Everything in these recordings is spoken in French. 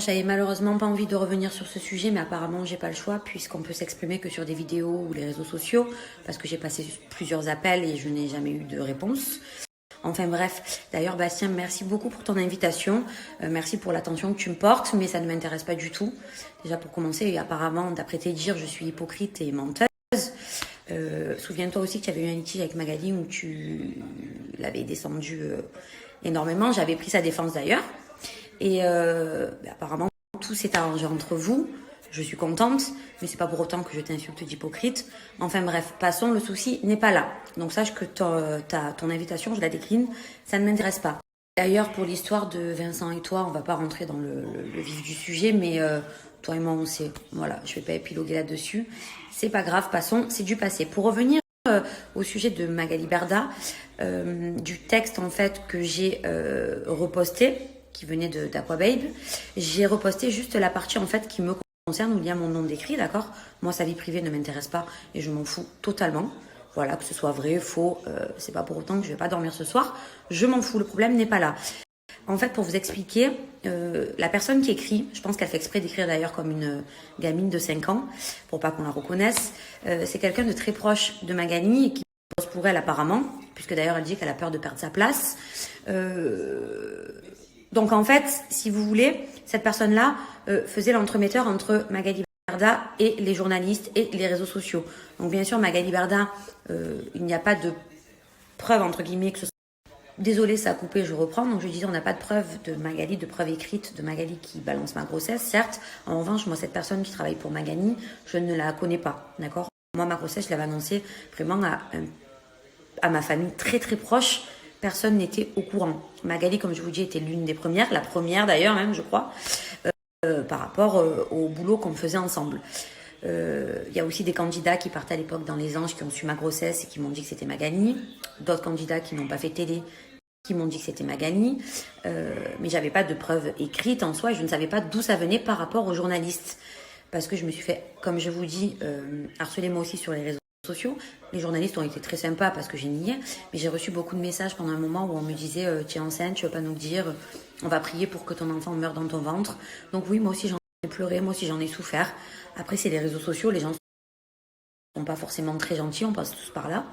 J'avais malheureusement pas envie de revenir sur ce sujet, mais apparemment j'ai pas le choix puisqu'on peut s'exprimer que sur des vidéos ou les réseaux sociaux parce que j'ai passé plusieurs appels et je n'ai jamais eu de réponse. Enfin bref, d'ailleurs Bastien, merci beaucoup pour ton invitation, merci pour l'attention que tu me portes, mais ça ne m'intéresse pas du tout. Déjà pour commencer, apparemment d'après tes dires, je suis hypocrite et menteuse. Souviens-toi aussi que tu avais eu un litige avec Magali où tu l'avais descendu énormément, j'avais pris sa défense d'ailleurs. Et apparemment, tout s'est arrangé entre vous. Je suis contente, mais c'est pas pour autant que je t'insulte d'hypocrite. Enfin bref, passons, le souci n'est pas là. Donc sache que ton invitation, je la décline, ça ne m'intéresse pas. D'ailleurs, pour l'histoire de Vincent et toi, on va pas rentrer dans le vif du sujet, mais toi et moi, on sait. Voilà, je vais pas épiloguer là-dessus. C'est pas grave, passons, c'est du passé. Pour revenir au sujet de Magali Berda, du texte en fait que j'ai reposté, qui venait d'Aquababe, j'ai reposté juste la partie en fait qui me concerne où il y a mon nom d'écrit, d'accord? Moi, sa vie privée ne m'intéresse pas et je m'en fous totalement. Voilà, que ce soit vrai, faux, c'est pas pour autant que je vais pas dormir ce soir. Je m'en fous, le problème n'est pas là. En fait, pour vous expliquer, la personne qui écrit, je pense qu'elle fait exprès d'écrire d'ailleurs comme une gamine de 5 ans, pour pas qu'on la reconnaisse, c'est quelqu'un de très proche de Magali et qui pose pour elle apparemment, puisque d'ailleurs elle dit qu'elle a peur de perdre sa place. Donc en fait, si vous voulez, cette personne-là faisait l'entremetteur entre Magali Berda et les journalistes et les réseaux sociaux. Donc bien sûr, Magali Berda, il n'y a pas de preuve, entre guillemets, que ce soit... Désolée, ça a coupé, je reprends. Donc je disais, on n'a pas de preuve de Magali, de preuve écrite de Magali qui balance ma grossesse, certes. En revanche, moi, cette personne qui travaille pour Magali, je ne la connais pas, d'accord? Moi, ma grossesse, je l'avais annoncée vraiment à ma famille très très proche. Personne n'était au courant. Magali, comme je vous dis, était l'une des premières, la première d'ailleurs même, je crois, par rapport au boulot qu'on faisait ensemble. Il y a aussi des candidats qui partaient à l'époque dans Les Anges qui ont su ma grossesse et qui m'ont dit que c'était Magali. D'autres candidats qui n'ont pas fait télé qui m'ont dit que c'était Magali. Mais j'avais pas de preuves écrites en soi et je ne savais pas d'où ça venait par rapport aux journalistes. Parce que je me suis fait, comme je vous dis, harceler moi aussi sur les réseaux sociaux. Les journalistes ont été très sympas parce que j'ai nié, mais j'ai reçu beaucoup de messages pendant un moment où on me disait tu es enceinte, tu veux pas nous le dire, on va prier pour que ton enfant meure dans ton ventre. Donc oui, moi aussi j'en ai pleuré, moi aussi j'en ai souffert. Après c'est les réseaux sociaux, les gens sont pas forcément très gentils, on passe tous par là.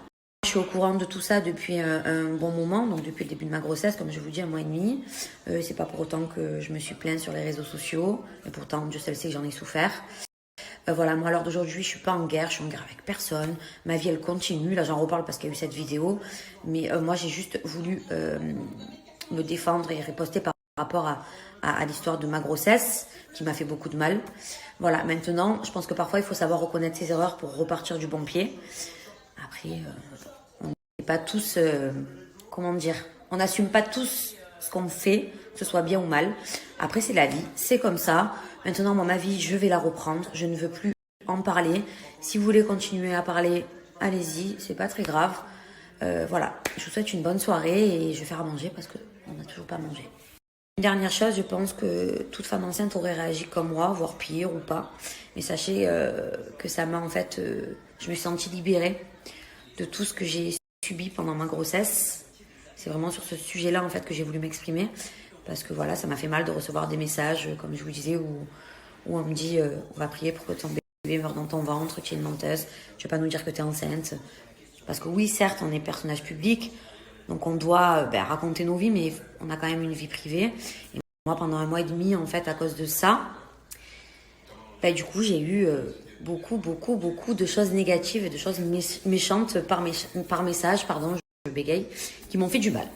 Je suis au courant de tout ça depuis un bon moment, donc depuis le début de ma grossesse, comme je vous dis, 1 mois et demi. C'est pas pour autant que je me suis plainte sur les réseaux sociaux, et pourtant Dieu seul sait que j'en ai souffert. Voilà, moi, à l'heure d'aujourd'hui, je suis pas en guerre, je suis en guerre avec personne. Ma vie, elle continue. Là, j'en reparle parce qu'il y a eu cette vidéo. Mais moi, j'ai juste voulu me défendre et riposter par rapport à l'histoire de ma grossesse, qui m'a fait beaucoup de mal. Voilà, maintenant, je pense que parfois, il faut savoir reconnaître ses erreurs pour repartir du bon pied. Après, on n'est pas tous... comment dire? On n'assume pas tous ce qu'on fait, que ce soit bien ou mal. Après, c'est la vie, c'est comme ça. Maintenant, moi, ma vie, je vais la reprendre. Je ne veux plus en parler. Si vous voulez continuer à parler, allez-y, c'est pas très grave. Voilà, je vous souhaite une bonne soirée et je vais faire à manger parce qu'on n'a toujours pas mangé. Une dernière chose, je pense que toute femme enceinte aurait réagi comme moi, voire pire ou pas. Mais sachez que ça m'a en fait... je me suis sentie libérée de tout ce que j'ai subi pendant ma grossesse. C'est vraiment sur ce sujet-là en fait que j'ai voulu m'exprimer. Parce que voilà, ça m'a fait mal de recevoir des messages, comme je vous disais, où on me dit on va prier pour que ton bébé meure dans ton ventre, tu es une menteuse, tu vas pas nous dire que tu es enceinte. Parce que oui, certes, on est personnage public, donc on doit raconter nos vies, mais on a quand même une vie privée. Et moi, pendant 1 mois et demi, en fait, à cause de ça, du coup, j'ai eu beaucoup de choses négatives et de choses méchantes par message, pardon, je bégaye, qui m'ont fait du mal.